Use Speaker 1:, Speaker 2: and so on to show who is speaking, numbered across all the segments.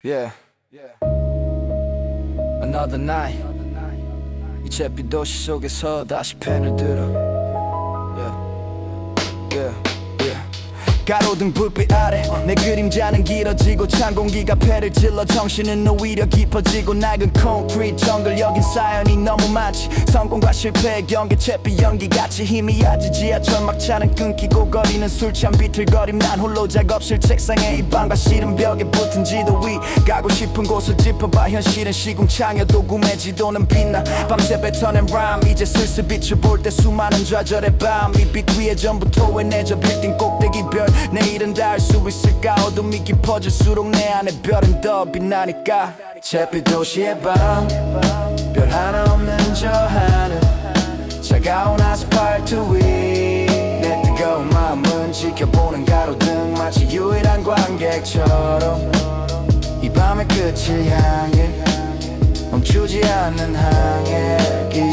Speaker 1: Yeah. Another night. 이제 비도시 속에서 다시 펜을 들어. Yeah. Yeah. Yeah. 가로등 불빛 아래 내 그림자는 길어지고 찬 공기가 폐를 찔러 정신은 오히려 깊어지고 낡은 콘크리트 정글 여긴 사연이 너무 많지 성공과 실패의 경계 채비 연기같이 희미하지 지하철 막차는 끊기고 거리는 술잔 비틀거림 난 홀로 작업실 책상에 이 방과 싫은 벽에 붙은 지도 위 가고 싶은 곳을 짚어봐 현실은 시궁창여도 꿈의 지도는 빛나 밤새 뱉어낸 람 이제 슬슬 빛을 볼 때 수많은 좌절의 밤 이 빛 위에 전부 토해내져 빌딩 꼭대기 별 내일은 닿을 수 있을까 어둠이 깊어질수록 내 안에 별은 더 빛나니까 잿빛 도시의 밤 별 하나 없는 저 하늘 차가운 아스팔트 위 내 뜨거운 마음은 지켜보는 가로등 마치 유일한 관객처럼 이 밤의 끝을 향해 멈추지 않는 항해길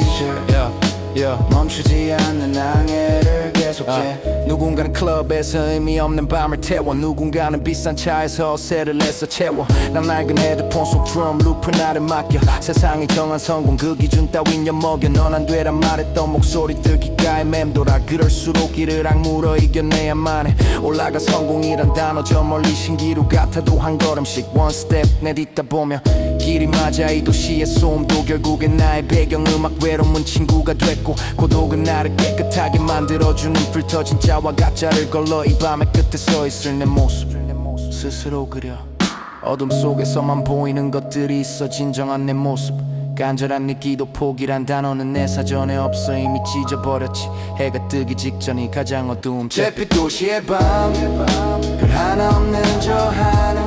Speaker 1: 멈추지 않는 항해를 계속해 누군가는 클럽에서 의미 없는 밤을 태워 누군가는 비싼 차에서 세를 내서 채워 난 낡은 헤드폰 속 드럼 루프 나를 맡겨 세상이 정한 성공 그 기준 따윈 엿먹여 넌 안 되란 말했던 목소리들 귓가에 맴돌아 그럴수록 이를 악물어 이겨내야만 해 올라가 성공이란 단어 저 멀리 신기루 같아도 한 걸음씩 one step 내딛다 보면 길이 맞아 이 도시의 소음도 결국엔 나의 배경음악 외로운 친구가 됐고 고독은 나를 깨끗하게 만들어주는 불 터진 자와 가짜를 걸러 이 밤의 끝에 서 있을 내 모습 스스로 그려 어둠 속에서만 보이는 것들이 있어 진정한 내 모습 간절한 네 기도 포기란 단어는 내 사전에 없어 이미 찢어버렸지 해가 뜨기 직전이 가장 어두운 잿빛 도시의 밤 별 하나 없는 저 하늘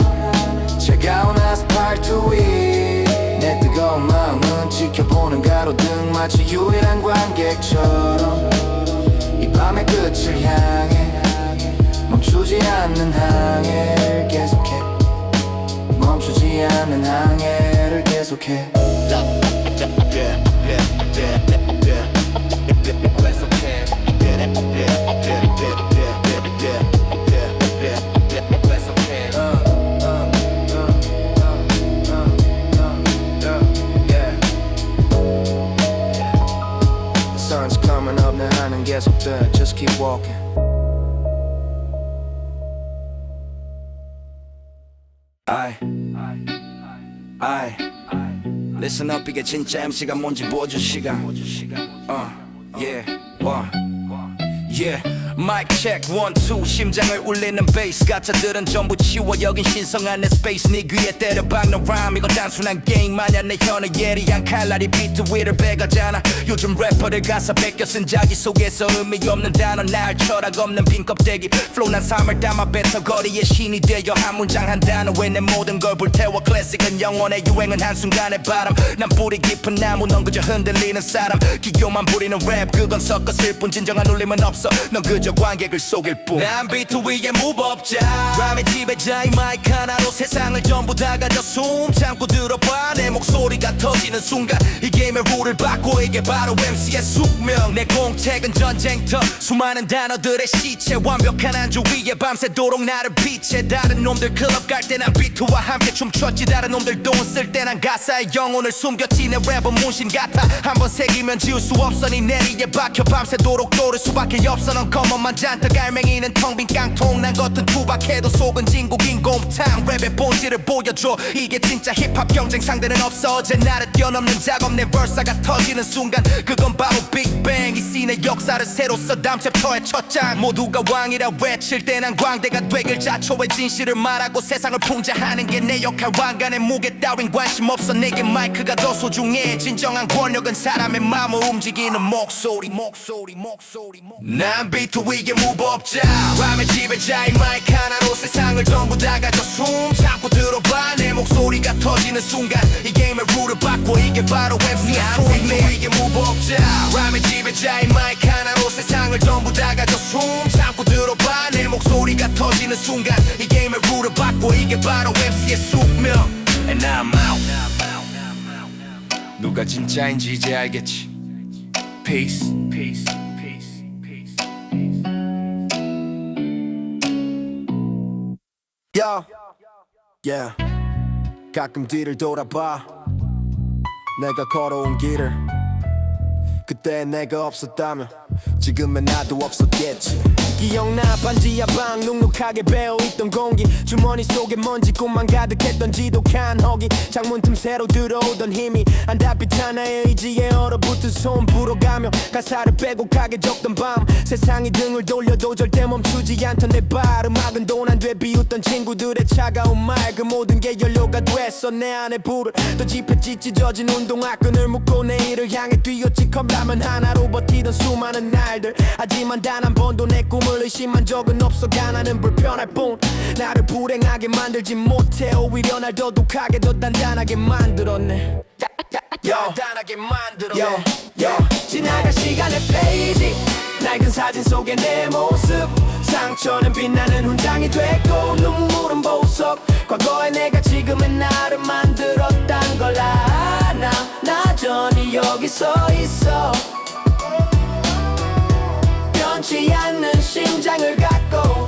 Speaker 1: 차가운 아스팔트 위 내 뜨거운 마음은 지켜보는 가로등 마치 유일한 관객처럼 이 밤의 끝을 향해 멈추지 않는 항해를 계속해 멈추지 않는 항해를 계속해 Sun's coming up 내 하는 계속돼 Just keep walking Listen up 이게 진짜 MC가 뭔지 보여줄 시간 Yeah Yeah 마이크 체크 원 투 심장을 울리는 베이스 가짜들은 전부 치워 여긴 신성한 내 스페이스 네 귀에 때려 박는 라임 이건 단순한 게임 마냥 내 혀는 예리한 칼날이 비트 위를 베가잖아 요즘 래퍼들 가사 베껴 쓴 자기소개서 의미 없는 단어 날 철학 없는 빈 껍데기 플로우 난 삶을 담아 뱉어 거리의 신이 되어 한 문장 한 단어에 내 모든 걸 불태워 클래식은 영원의 유행은 한순간의 바람 난 뿌리 깊은 나무 넌 그저 흔들리는 사람 기교만 부리는 랩 그건 섞었을 뿐 진정한 울림은 없어 넌 그저 관객을 속일 뿐 난 비트 위의 무법자 람의 지배자 이 마이크 하나로 세상을 전부 다 가져 숨 참고 들어봐 내 목소리가 터지는 순간 이 게임의 룰을 바꿔 이게 바로 MC의 숙명 내 공책은 전쟁터 수많은 단어들의 시체 완벽한 안주 위에 밤새도록 나를 빛에 다른 놈들 클럽 갈 때 난 비트와 함께 춤췄지 다른 놈들 돈 쓸 때 난 가사의 영혼을 숨겼지 내 랩은 문신 같아 한번 새기면 지울 수 없어 네 내리에 박혀 밤새도록 또를 수밖에 없어 넌 검은만 잔뜩 알맹이는 텅 빈 깡통 난 겉은 투박해도 속은 진국인 곰탕 랩의 본질을 보여줘 이게 진짜 힙합 경쟁 상대는 없어 어제 나를 뛰어넘는 작업 내 벌사가 터지는 순간 그건 바로 빅뱅 이 씬의 역사를 새로 써 다음 챕터의 첫장 모두가 왕이라 외칠 때 난 광대가 되길 자초의 진실을 말하고 세상을 풍자하는 게 내 역할 왕관의 무게 따윈 관심 없어 내게 마이크가 더 소중해 진정한 권력은 사람의 마음을 움직이는 목소리 난 비트 위의 무법자 람의 지배자 이 마이크 하나로 세상을 전부 다 가져 숨 참고 들어봐 내 목소리가 터지는 순간 이 게임의 룰을 바꿔 이게 바로 MC의 숙명 비트 위의 무법자 람의 지배자 이 마이크 하나로 세상을 전부 다 가져 숨 참고 들어봐 내 목소리가 터지는 순간 이 게임의 룰을 바꿔 이게 바로 MC의 숙명 And I'm out 누가 진짜인지 이제 알겠지 Peace Yo, yeah. 가끔 뒤를 돌아봐 내가 걸어온 길을 그때 내가 없었다면 지금의 나도 없었겠지 기억나 반지하 방 눅눅하게 배어있던 공기 주머니 속에 먼지 꿈만 가득했던 지독한 허기 창문 틈 새로 들어오던 힘이 안달빛 하나의 의지에 얼어붙은 손 불어가며 가사를 빼곡하게 적던 밤 세상이 등을 돌려도 절대 멈추지 않던 내 발 음악은 도난돼 비웃던 친구들의 차가운 말 그 모든 게 연료가 됐어 내 안에 불을 또 지폈지 찢어진 운동화 끈을 묶고 내일을 향해 뛰었지 컵라면 하나로 버티던 수많은 날들 하지만 단 한 번도 내 꿈을 의심한 적은 없어 가난은 불편할 뿐 나를 불행하게 만들지 못해 오히려 날 더 독하게 더 단단하게 만들었네 단단하게 만들었네 지나갈 시간의 페이지 낡은 사진 속의 내 모습 상처는 빛나는 훈장이 됐고 눈물은 보석 과거의 내가 지금의 나를 만들었단 걸 알아 나 여전히 여기 서 있어 변치 않는 심장을 갖고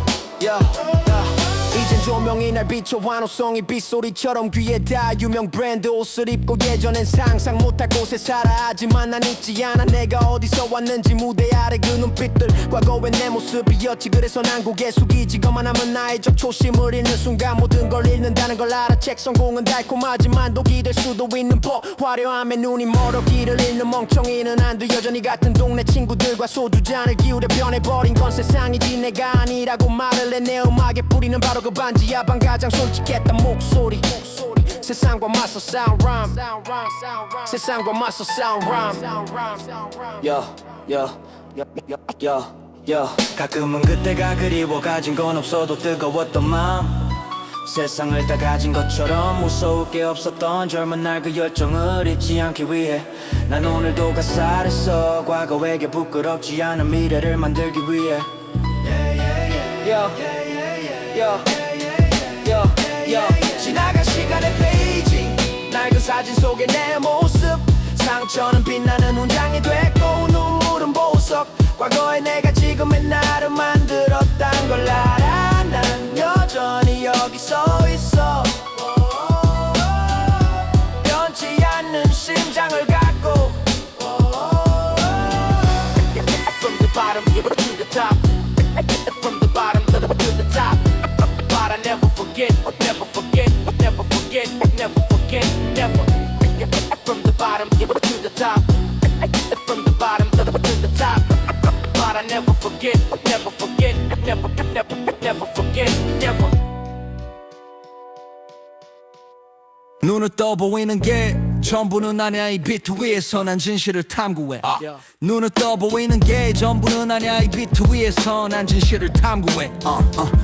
Speaker 1: 이젠 조명이 날 비춰 환호성이 빗소리처럼 귀에 닿아 유명 브랜드 옷을 입고 예전엔 상상 못할 곳에 살아 하지만 난 잊지 않아 내가 어디서 왔는지 무대 아래 그 눈빛들 과거의 내 모습이었지 그래서 난 고개 숙이지 거만하면 나의 적초심을 잃는 순간 모든 걸 잃는다는 걸 알아 책 성공은 달콤하지만 독이 될 수도 있는 법 화려함에 눈이 멀어 길을 잃는 멍청이는 안 돼 여전히 같은 동네 친구들과 소주잔을 기울여 변해버린 건 세상이지 내가 아니라고 말을 해 내 음악에 뿌리는 바로 그 반지하 방 가장 솔직했던 목소리 세상과 맞서 sound rhyme 세상과 맞서 sound rhyme 가끔은 그때가 그리워 가진 건 없어도 뜨거웠던 마음 세상을 다 가진 것처럼 무서울 게 없었던 젊은 날 그 열정을 잊지 않기 위해 난 오늘도 가사를 써 과거에게 부끄럽지 않은 미래를 만들기 위해 지나간 시간의 페이지 낡은 사진 속의 내 모습 상처는 빛나는 훈장이 됐고 눈물은 보석 과거의 내가 지금의 나를 만들었단 걸 알아 난 여전히 여기 서 있어 변치 않는 심장을 갖고 From the bottom to the top From the bottom to the top But I never forget, never forget, never forget, never forget, never From the bottom to the top From the bottom to the top But I never forget, never forget, never forget, never 눈을 떠 보이는 게 전부는 아니야 이 비트 위에서 난 진실을 탐구해 눈을 떠 보이는 게 전부는 아니야 이 비트 위에서 난 진실을 탐구해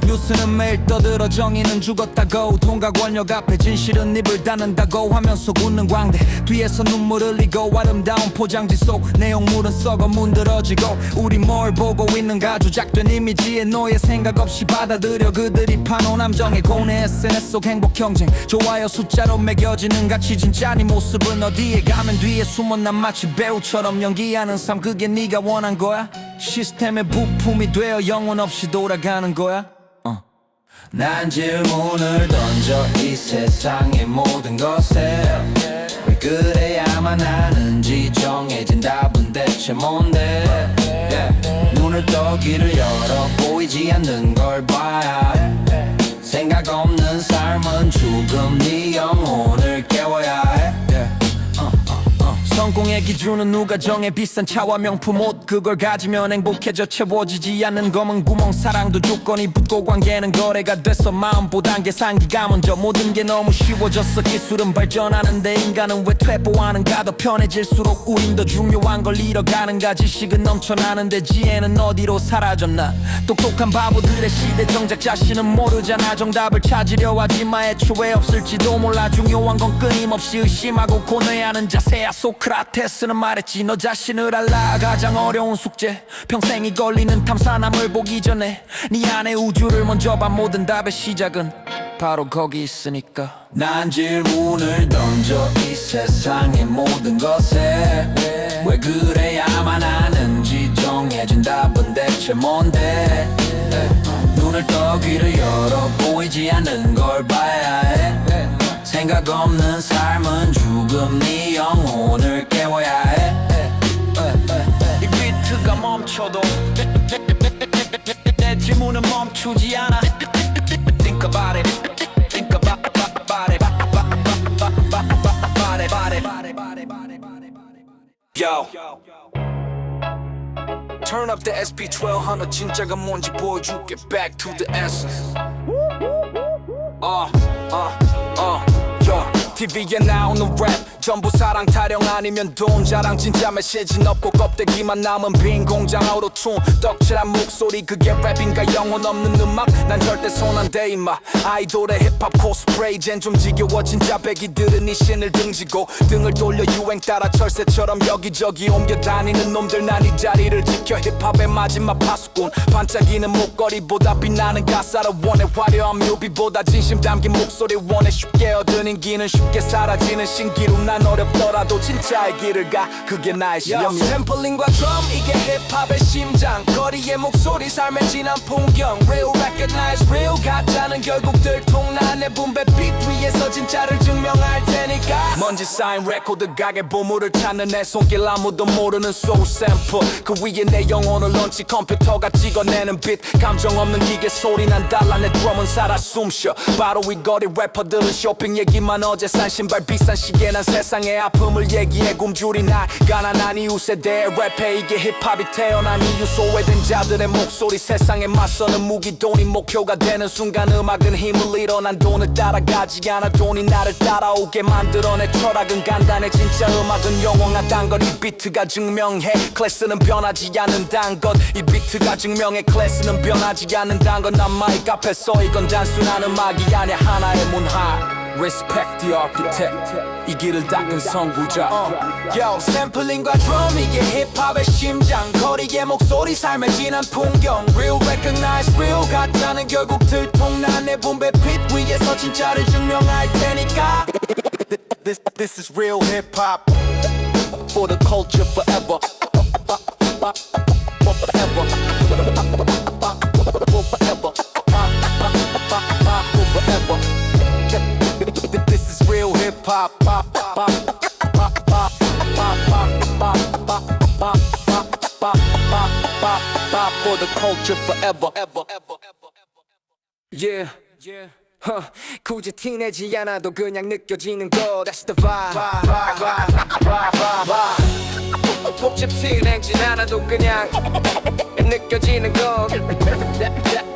Speaker 1: 뉴스는 매일 떠들어 정의는 죽었다고 돈과 권력 앞에 진실은 입을 닫는다고 하면서 웃는 광대 뒤에서 눈물 흘리고 아름다운 포장지 속 내용물은 썩어 문드러지고 우리 뭘 보고 있는가 조작된 이미지에 너의 생각 없이 받아들여 그들이 파놓은 함정에 고뇌 SNS 속 행복 경쟁 좋아요 숫자로 매겨지는 가치 진짜 네 모습은 어디에 가면 뒤에 숨어 난 마치 배우처럼 연기하는 삶 그게 네가 원한 거야? 시스템의 부품이 되어 영혼 없이 돌아가는 거야? 난 질문을 던져 이 세상의 모든 것에 왜 그래야만 하는지 정해진 답은 대체 뭔데 눈을 떠 귀를 열어 보이지 않는 걸 봐야 생각 없는 삶은 죽음 네 영혼을 깨워야 해 성공의 기준은 누가 정해 비싼 차와 명품 옷 그걸 가지면 행복해져 채워지지 않는 검은 구멍 사랑도 조건이 붙고 관계는 거래가 됐어 마음보단 계산기가 먼저 모든 게 너무 쉬워졌어 기술은 발전하는데 인간은 왜 퇴보하는가 더 편해질수록 우린 더 중요한 걸 잃어가는가 지식은 넘쳐나는데 지혜는 어디로 사라졌나 똑똑한 바보들의 시대 정작 자신은 모르잖아 정답을 찾으려 하지만 애초에 없을지도 몰라 중요한 건 끊임없이 의심하고 고뇌하는 자세야 소크라테스는 말했지 너 자신을 알라 가장 어려운 숙제 평생이 걸리는 탐사남을 보기 전에 네 안의 우주를 먼저 봐 모든 답의 시작은 바로 거기 있으니까 난 질문을 던져 이 세상의 모든 것에 왜 그래야만 하는지 정해진 답은 대체 뭔데 눈을 떠 귀를 열어 보이지 않는 걸 봐야 해
Speaker 2: 생각 없는 삶은 죽음 네 영혼을 깨워야 해.
Speaker 1: 이 비트가 멈춰도 내 질문은 멈추지 않아. Think about it, think about it, Yo, turn up the SP1200 진짜가 뭔지 보여줄게. Back to the essence. Yo, TV에 나오는 랩 전부 사랑 타령 아니면 돈 자랑. 진짜 메시지는 없고 껍데기만 남은 빈 공장 아우토튠. 떡칠한 목소리 그게 랩인가. 영혼 없는 음악 난 절대 손 안 대 임마. 아이돌의 힙합 코스프레 이젠 좀 지겨워. 진짜 배기들은 이 신을 등지고 등을 돌려 유행 따라 철새처럼 여기저기 옮겨 다니는 놈들. 난 이 자리를 지켜 힙합의 마지막 파수꾼. 반짝이는 목걸이보다 빛나는 가사를 원해. 화려한 뮤비보다 진심 담긴 목소리 원해. 쉽게 얻은 인기는 쉽게 사라지는 신기루. 난 어렵더라도 진짜의 길을 가. 그게 나의 신념이야. 샘플링과 드럼 이게 힙합의 심장. 거리의 목소리 삶의 진한 풍경. Real recognize real. 가짜는 결국 들통나네 분배 비트 위에서 진짜를 증명할 테니까. 먼지 쌓인 레코드 가게 보물을 찾는 내 손길. 아무도 모르는 소울 샘플 그 위에 내 영혼을 런치. 컴퓨터가 찍어내는 비트 감정 없는 기계 소리 난 달라. 내 드럼은 살아 숨쉬어. 바로 이 거리 래퍼들은 쇼핑 얘기만 어제 산 신발 비싼 시계. 난 세상의 아픔을 얘기해 굶주린 날 가난한 이웃 세대의 랩에 이게 힙합이 태어난 이유. 소외된 자들의 목소리 세상에 맞서는 무기. 돈이 목표가 되는 순간 음악은 힘을 잃어. 난 돈을 따라가지 않아 돈이 나를 따라오게 만들어. 내 철학은 간단해 진짜 음악은 영원하단 걸 이 비트가 증명해. 클래스는 변하지 않는단 것. 이 비트가 증명해 클래스는 변하지 않는단 것. 난 마이크 앞에서 이건 단순한 음악이 아니야 하나의 문화. Respect the architect 이 길을 닦은 선구자. Yo, 샘플링과 드럼 이게 힙합의 심장. 거리의 목소리 삶의 진한 풍경. Real recognize real. 가짜는 결국 들통난 내 분배 빛 위에서 진짜를 증명할 테니까. This is real hip hop for the culture forever. Forever. Forever. This is real hip hop. For the culture forever. Yeah. 굳이 티내지 않아도 그냥 느껴지는 거. That's the vibe. 복잡 티내지 않아도 그냥 느껴지는 거.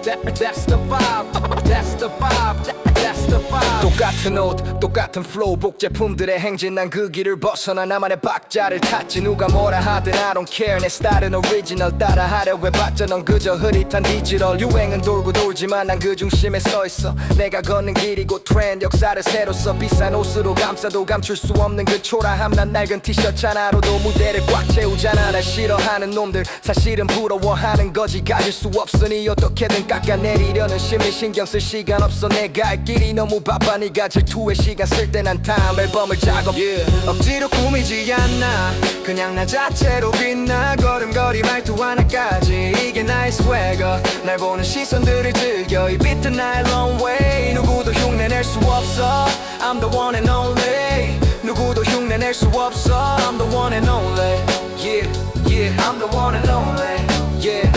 Speaker 1: That's the vibe. That's the vibe. That's the vibe. 똑같은 옷, 똑같은 flow, 복제품들의 행진. 난 그 길을 벗어나 나만의 박자를 탔지. 누가 뭐라 하든 I don't care. 내 스타일은 오리지널. 따라하려고 해봤자 넌 그저 흐릿한 디지털. 유행은 돌고 돌지만 난 그 중심에 서있어. 내가 걷는 길이고 트렌드 역사를 새로 써. 비싼 옷으로 감싸도 감출 수 없는 그 초라함. 난 낡은 티셔츠 하나로도 무대를 꽉 채우잖아. 날 싫어하는 놈들 사실은 부러워하는 거지. 가질 수 없으니 어떻게든 깎아내리려는 심리. 신경 쓸 시간 없어. 내가 할 길이 너무 바빠. 네가 질투의 시간 쓸 때 난 다음 앨범을 작업. 억지로 꾸미지 않나. 그냥 나 자체로 빛나. 걸음걸이 말투 하나까지 이게 나의 swagger. 날 보는 시선들을 즐겨. 이 비트 나의 long way. 누구도 흉내낼 수 없어. I'm the one and only. 누구도 흉내낼 수 없어. I'm the one and only. Yeah, yeah, I'm the one and only. Yeah,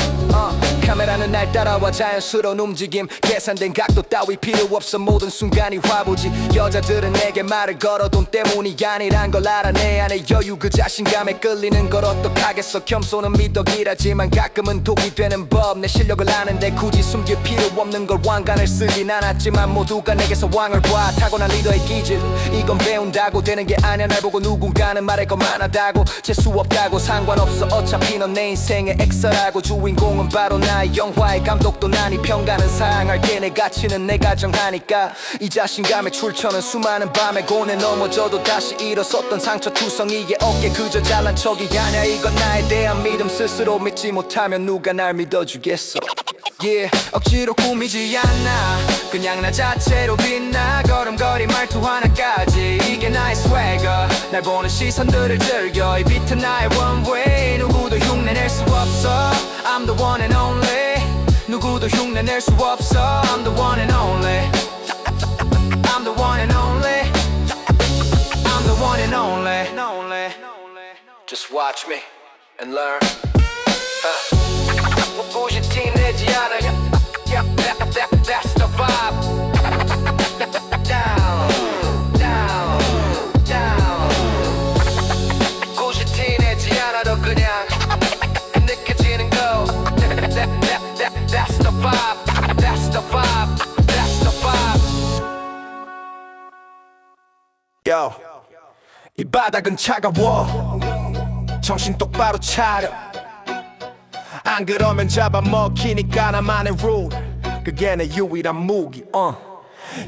Speaker 1: 카메라는 날 따라와 자연스러운 움직임. 계산된 각도 따위 필요 없어. 모든 순간이 화보지. 여자들은 내게 말을 걸어. 돈 때문이 아니란 걸 알아. 내 안에 여유 그 자신감에 끌리는 걸 어떡하겠어. 겸손은 미덕이라지만 가끔은 독이 되는 법. 내 실력을 아는데 굳이 숨길 필요 없는 걸 왕관을 쓰진 않았지만 모두가 내게서 왕을 봐. 타고난 리더의 기질 이건 배운다고 되는 게 아니야. 날 보고 누군가는 말할 거 많아다고. 재수 없다고 상관없어. 어차피 넌 내 인생의 엑서라고. 주인공은 바로 나의 영화의 감독도 나니. 평가는 사양할게. 내 가치는 내가 정하니까. 이 자신감의 출처는 수많은 밤에 고뇌 넘어져도 다시 일어섰던 상처투성이의 어깨. 그저 잘난 척이 아냐. 이건 나에 대한 믿음. 스스로 믿지 못하면 누가 날 믿어주겠어. Yeah, 억지로 꾸미지 않나. 그냥 나 자체로 빛나. 걸음걸이 말투 하나까지 이게 나의 swagger. 날 보는 시선들을 즐겨. 이 비트 나의 one way. 누구도 흉내낼 수 없어. I'm the one and only. 누구도 흉내낼 수 없어. I'm the one and only. I'm the one and only. Just watch me and learn. 굳이 티내지 않아. That's the vibe. Down, down, down. 굳이 티내지 않아도 그냥 느껴지는 거. That's the vibe. That's the vibe. That's the vibe. Yo, 이 바닥은 차가워. 정신 똑바로 차려. 안 그러면 잡아먹히니까 나만의 룰. 그게 내 유일한 무기.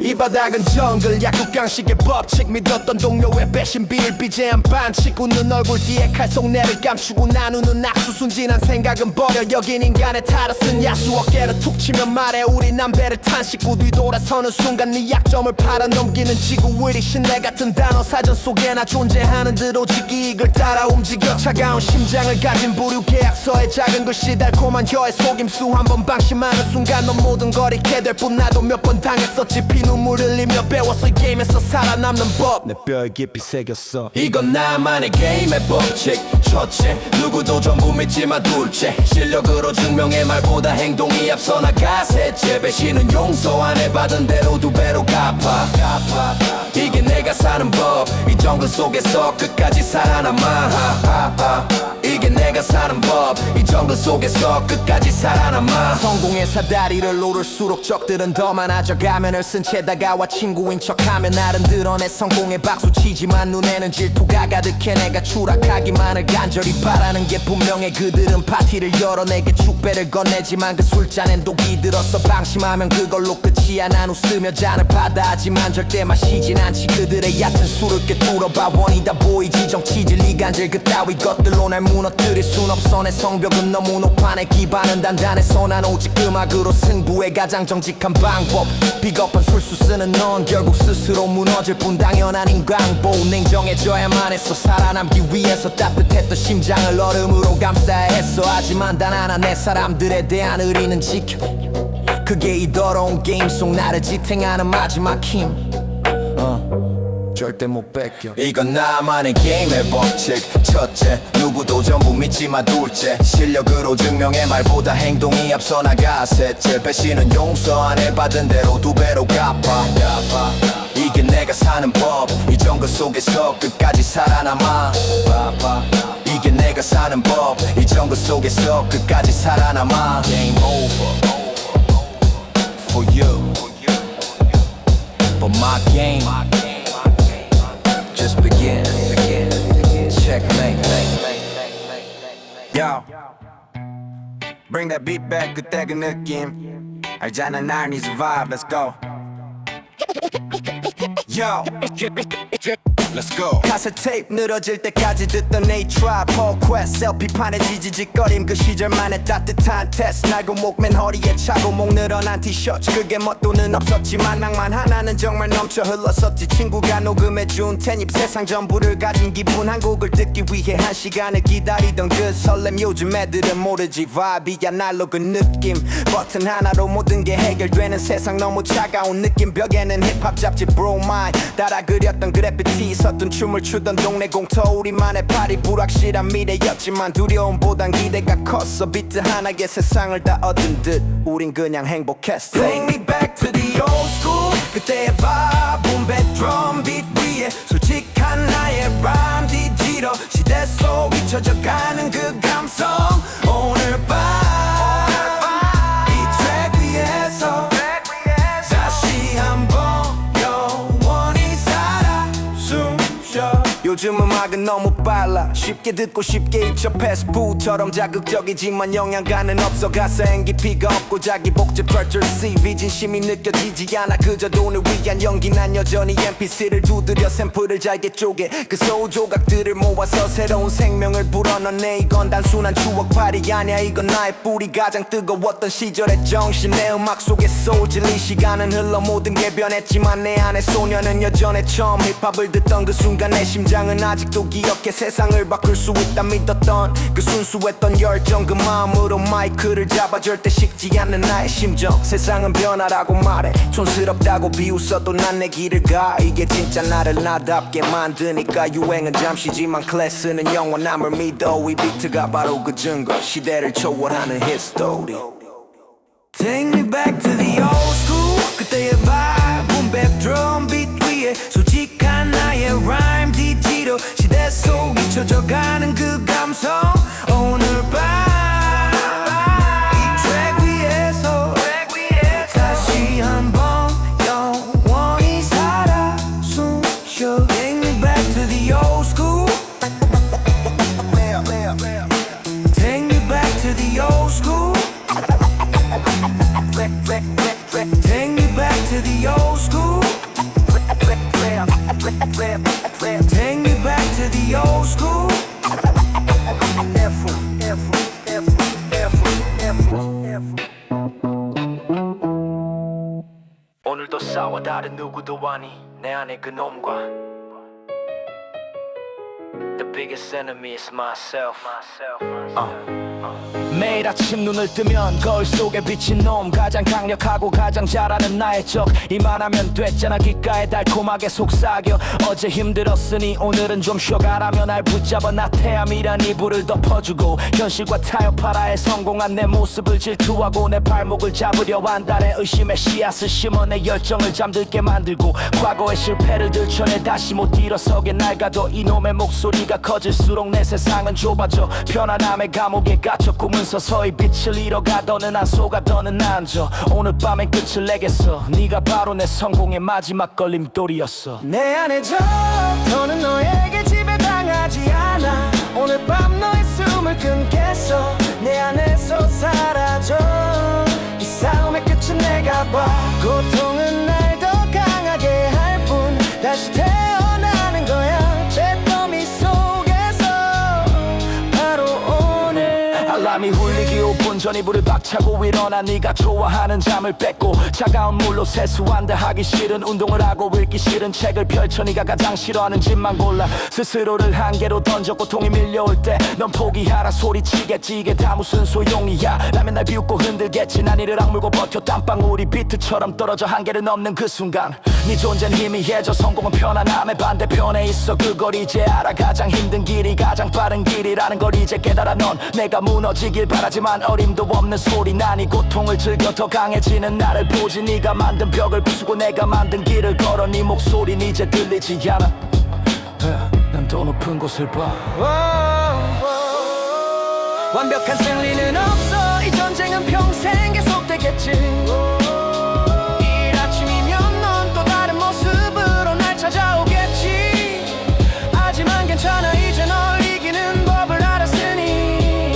Speaker 1: 이 바닥은 정글 약국강식의 법칙. 믿었던 동료의 배신 비일비재한 반칙. 웃는 얼굴 뒤에 칼속내를 감추고 나누는 악수. 순진한 생각은 버려. 여긴 인간의 탈을 야수. 어깨를 툭 치면 말해 우리 남배를 탄식구. 뒤돌아서는 순간 네 약점을 팔아넘기는 지구. 의리 신뢰 같은 단어 사전 속에나 존재하는 듯 오직 이익을 따라 움직여. 차가운 심장을 가진 부류 계약서에 작은 글씨 달콤한 혀의 속임수. 한번 방심하는 순간 넌 모든 걸 잃게 될 뿐. 나도 몇 번 당했었지. 피눈물 흘리며 배웠어 이 게임에서 살아남는 법. 내 뼈에 깊이 새겼어. 이건 나만의 게임의 법칙. 첫째, 누구도 전부 믿지 마. 둘째, 실력으로 증명해 말보다 행동이 앞서 나가. 셋째, 배신은 용서 안 해. 받은 대로 두 배로 갚아. 이게 내가 사는 법. 이 정글 속에서 끝까지 살아남아. 이게 내가 사는 법. 이 정글 속에서 끝까지 살아남아. 성공의 사다리를 오를수록 적들은 더 많아져. 가면을 쓴 채 다가와 친구인 척하면 나름 드러내. 성공에 박수치지만 눈에는 질투가 가득해. 내가 추락하기만을 간절히 바라는 게 분명해. 그들은 파티를 열어 내게 축배를 건네지만 그 술잔엔 독이 들었어. 방심하면 그걸로 끝이야. 난 웃으며 잔을 받아. 하지만 절대 마시진 않지. 그들의 얕은 술을 꿰뚫어봐. 원이 다 보이지. 정치질 이간질 그따위 것들로 날 무너뜨릴 순 없어. 내 성벽은 너무 높아. 내 기반은 단단해서 난 오직 음악으로 승부의 가장 정직한 방법. 비겁한 술수 쓰는 넌 결국 스스로 무너질 뿐. 당연한 인광보. 냉정해져야만 했어. 살아남기 위해서 따뜻했던 심장을 얼음으로 감싸야 했어. 하지만 단 하나 내 사람들에 대한 의리는 지켜. 그게 이 더러운 게임 속 나를 지탱하는 마지막 힘. 절대 못 뺏겨. 이건 나만의 게임의 법칙. 첫째, 누구도 전부 믿지 마. 둘째, 실력으로 증명해 말보다 행동이 앞서 나가. 셋째, 배신은 용서 안 해. 받은 대로 두 배로 갚아. 이게 내가 사는 법. 이 정글 속에서 끝까지 살아남아. 이게 내가 사는 법. 이 정글 속에서 끝까지 살아남아. Game over for you, but my game just begin. Checkmate. Yo, bring that beat back. 그때 그 느낌 알잖아. 날 네 survive. Let's go. Yo, let's go. 카세트 테이프 늘어질 때까지 듣던 A-Tribe, Paul Quest. LP판에 지지직거림 그 시절만의 따뜻한 테스트. 날고 목맨 허리에 차고 목 늘어난 티셔츠. 그게 멋도는 없었지만 낭만 하나는 정말 넘쳐 흘렀었지. 친구가 녹음해준 텐입 세상 전부를 가진 기분. 한 곡을 듣기 위해 한 시간을 기다리던 그 설렘. 요즘 애들은 모르지. vibe이 아날로그 느낌. 버튼 하나로 모든 게 해결되는 세상. 너무 차가운 느낌. 벽에는 힙합 잡지 bro mine. 따라 그렸던 그래피티. 서툰 춤을 추던 동네 공터. 우리만의 파리. 불확실한 미래였지만 두려움보단 기대가 컸어. 비트 하나에 세상을 다 얻은 듯 우린 그냥 행복했어. Take me back to the old school. 그때의 vibe boom bass drum beat 위에 솔직한 나의 rhyme 뒤지러 시대 속 잊혀져가는 그 감성. 오늘 밤 이 트랙 위에서 다시 한번 영원히 살아 숨쉬어. 요즘 음악은 너무 빨라. 쉽게 듣고 쉽게 잊혀. 패스트푸드처럼 자극적이지만 영양가는 없어. 가사엔 깊이가 없고 자기 복제 Virtual CV. 진심이 느껴지지 않아. 그저 돈을 위한 연기. 난 여전히 MPC를 두드려 샘플을 잘게 쪼개. 그 소우 조각들을 모아서 새로운 생명을 불어넣네. 이건 단순한 추억팔이 아냐. 이건 나의 뿌리. 가장 뜨거웠던 시절의 정신. 내 음악 속에 소질. 이 시간은 흘러 모든 게 변했지만 내 안의 소녀는 여전해. 처음 힙합을 듣던 그 순간 내 심장 세상은 아직도 기억해 세상을 바꿀 수 있다 믿었던 그 순수했던 열정 그 마음으로 마이크를 잡아 절대 식지 않는 나의 심정 세상은 변화라고 말해 촌스럽다고 비웃어도 난 내 길을 가 이게 진짜 나를 나답게 만드니까 유행은 잠시지만 클래스는 영원함을 믿어 이 비트가 바로 그 증거 시대를 초월하는 히스토리 Take me back to the old school 그때의 vibe 붐백 드럼 비트 위에 솔직한 나의 rhyme DT로 시대 속 잊혀져가는 그 감성 오늘 밤 이 트랙 위에서 다시 한번 영원히 살아 숨쉬어 Take me back to the old school Take me back to the old school Take me back to the old school Take me back to the old school 오늘도 싸워 다른 누구도 아니 내 안에 그 놈과 The biggest enemy is myself. 매일 아침 눈을 뜨면 거울 속에 비친 놈 가장 강력하고 가장 잘하는 나의 적 이만하면 됐잖아 귓가에 달콤하게 속삭여 어제 힘들었으니 오늘은 좀 쉬어가라며 날 붙잡아 나태함이란 이불을 덮어주고 현실과 타협하라에 성공한 내 모습을 질투하고 내 발목을 잡으려 한다네 의심의 씨앗을 심어 내 열정을 잠들게 만들고 과거의 실패를 들춰내 다시 못 일어서게 낡아도 이놈의 목소리가 커질수록 내 세상은 좁아져 편안함의 감옥에 갇혀 꿈은 서서히 빛을 잃어가더는 난 속아더는 앉아 오늘 밤엔 끝을 내겠어 네가 바로 내 성공의 마지막 걸림돌이었어 내 안에 저 더는 너에게 지배당하지 않아 오늘 밤 너의 숨을 끊겠어 내 안에서 사라져 이 싸움의 끝은 내가 봐 고통은 날 더 강하게 할 뿐 다시 태어나는 거야 잿더미 속에서 바로 오늘 알람이 울리기 5분 전 이불을 박차고 일어나 네가 좋아하는 잠을 뺏고 차가운 물로 세수한다 하기 싫은 운동을 하고 읽기 싫은 책을 펼쳐 네가 가장 싫어하는 집만 골라 스스로를 한계로 던져 고통이 밀려올 때 넌 포기하라 소리치겠지 이게 다 무슨 소용이야 라면 날 비웃고 흔들겠지 난 이를 악물고 버텨 땀방울이 비트처럼 떨어져 한계를 넘는 그 순간 네 존재는 희미해져 성공은 편안함의 반대편에 있어 그걸 이제 알아 가장 힘든 길이 가장 빠른 길이라는 걸 이제 깨달아 넌 내가 무너지길 바라지만 어림도 없는 소리 난 이 고통을 즐겨 더 강해지는 나를 보지 네가 만든 벽을 부수고 내가 만든 길을 걸어 네 목소리는 이제 들리지 않아 난 더 높은 곳을 봐 완벽한 승리는 없어 이 전쟁은 평생 계속되겠지 일 아침이면 넌 또 다른 모습으로 날 찾아오겠지 하지만 괜찮아 이제 널 이기는 법을 알았으니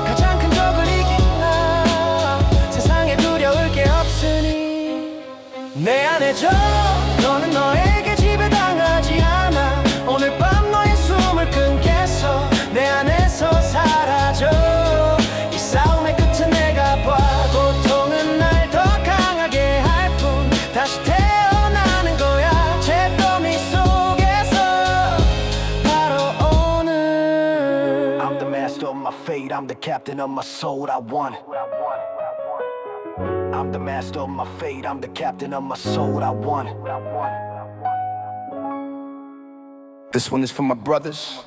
Speaker 1: 가장 큰 적을 이긴 나 세상에 두려울 게 없으니 내 안에 저 너는 너에게 지배당하지 않아 오늘 밤 너의 숨을 끊겠어 내 안에서 사라져 이 싸움의 끝은 내가 봐 고통은 날 더 강하게 할 뿐 다시 태어나는 거야 잿더미 속에서 바로 오늘 I'm the master of my fate I'm the captain of my soul I won I'm the master of my fate I'm the captain of my soul I won This one is for my brothers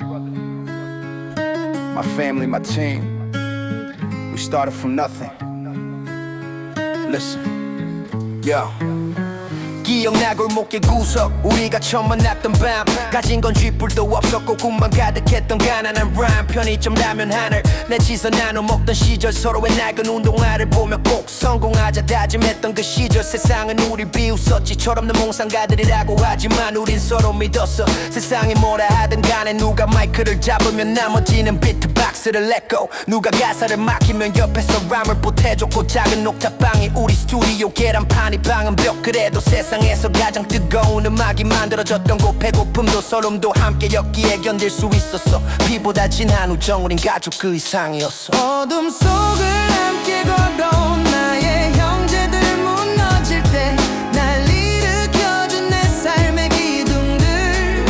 Speaker 1: my family, my team. We started from nothing. Listen, yo. 기억나 골목길 구석 우리가 처음 만났던 밤 가진 건 쥐뿔도 없었고 꿈만 가득했던 가난한 람 편의점 라면 하늘 내치서 나눠 먹던 시절 서로의 낡은 운동화를 보며 꼭 성공하자 다짐했던 그 시절 세상은 우리 비웃었지 철없는 몽상가들이라고 하지만 우린 서로 믿었어 세상이 뭐라 하든 간에 누가 마이크를 잡으면 나머지는 비트박스를 냈고 누가 가사를 막히면 옆에서 람을 보태줬고 작은 옥탑방이 우리 스튜디오 계란판이 방은 벽 그래도 세상에서 가장 뜨거운 음악이 만들어졌던 곳 배고픔도 서름도 함께 엮기에 견딜 수 있었어 피보다 진한 우정 우린 가족 그 이상이었어 어둠 속을 함께 걸어온 나의 형제들 무너질 때 날 일으켜준 내 삶의 기둥들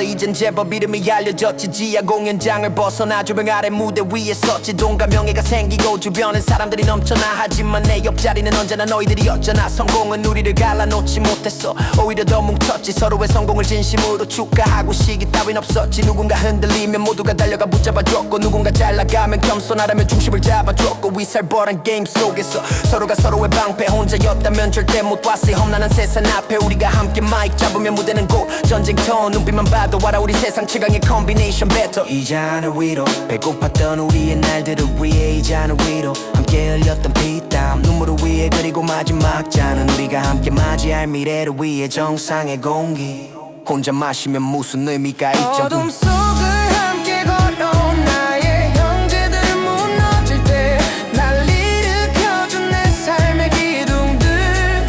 Speaker 1: 이젠 제법 이름이 알려졌지. 지하 공연장을 벗어나 조명 아래 무대 위에 섰지. 돈과 명예가 생기고 주변엔 사람들이 넘쳐나. 하지만 내 옆자리는 언제나 너희들이었잖아. 성공은 우리를 갈라놓지 못했어. 오히려 더 뭉쳤지. 서로의 성공을 진심으로 축하하고 시기 따윈 없었지. 누군가 흔들리면 모두가 달려가 붙잡아줬고, 누군가 잘 나가면 겸손하라면 중심을 잡아줬고, 위살벌한 게임 속에서 서로가 서로의 방패. 혼자였다면 절대 못 왔을 험난한 세상 앞에 우리가 함께 마이크 잡으면 무대는 곧 전쟁터. 눈빛만 봐도 알아 우리 세상 최강의 콤비네이션 배터. 이 잔을 위로 배고팠던 우리의 날들을 위해, 이 잔을 위로 함께 흘렸던 피땀 눈물을 위해, 그리고 마지막 잔은 우리가 함께 맞이할 미래를 위해. 정상의 공기 혼자 마시면 무슨 의미가 있죠.
Speaker 3: 어둠 속을 함께 걸어온 나의 형제들 무너질 때 날 일으켜준 내 삶의 기둥들.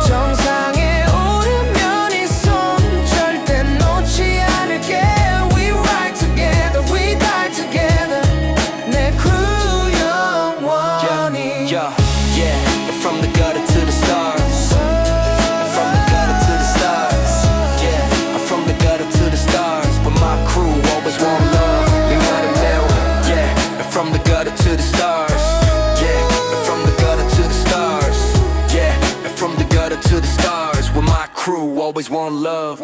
Speaker 3: 정상에 오르면 이 손 절대 놓지 않을게. We ride together, we die together. 내 crew 영원히.
Speaker 1: Yeah, from the gutter to the stars. From the gutter to the stars. Yeah, from the gutter to the stars. But my crew always want love. We got it now. Yeah, from the gutter to the stars. Yeah, from the gutter to the stars. Yeah, from the gutter to the stars. With my crew always want love.